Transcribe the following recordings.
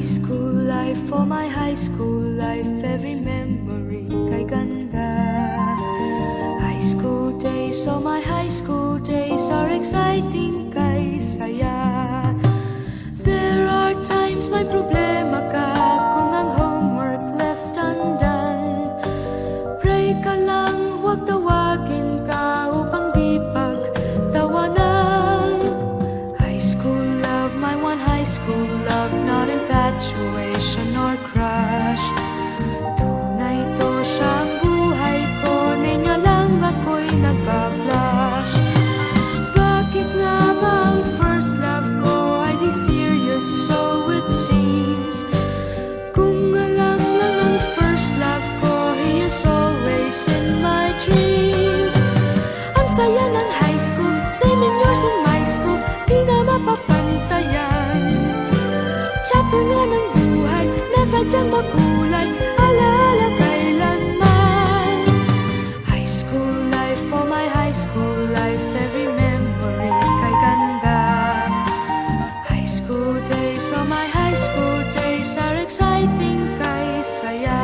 High school life, for my high school life, every memory kay ganda. High school days, oh my high school days are exciting kay saya. There are times may problema ka kung ang homework left undone. Pray ka lang, huwag tawagin ka upang di pagtawanan. High school love, my one high school love, not infatuation or crush. Tunay to siyang buhay ko, niya lang ako'y nagbablush. Bakit nga ba ang first love ko ay di serious, so it seems? Kung alam lang ang first love ko, he is always in my dreams. Ang saya ng high school, same in yours in my school, di na mapapantayan. Chapter nga ng buhay, nasadyang makulay, alaala kailanman. High school life, for my high school life, every memory kay ganda. High school days, oh my high school days are exciting kay saya.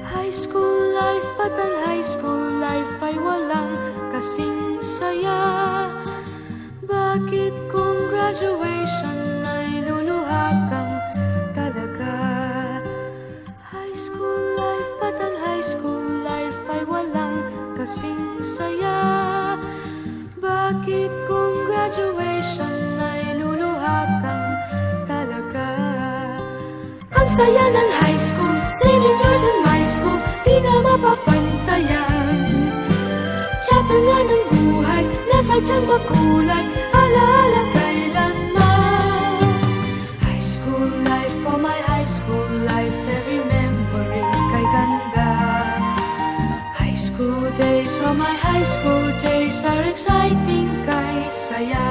High school life, at ang high school life ay walang kasing saya. Bakit kung graduation ay luluha kang talaga? High school life, at ang high school life ay walang kasing saya. Bakit kung graduation ay luluha kang talaga? Ang saya ng high school, same in yours in my school, di na mapapantayan. Chapter nga ng buhay, nasadyang makulay, alaala kailanman. High school life, for my high school life, every memory kay ganda. High school days, oh my high school days are exciting kay saya.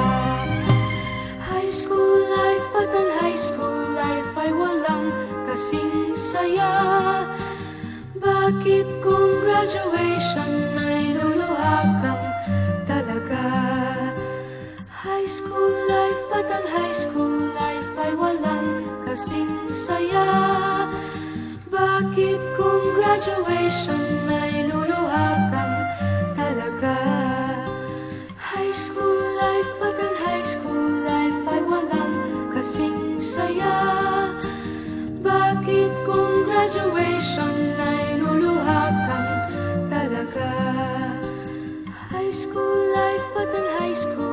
High school life, at ang high school life ay walang kasing saya. Bakit kung graduation ay luluha kang talaga? High school life, at ang high school life ay walang kasing saya. Bakit kung graduation ay luluha kang talaga? High school life, at ang high school life ay walang kasing saya. Bakit kung graduation ay luluha kang talaga? High school life, at ang high school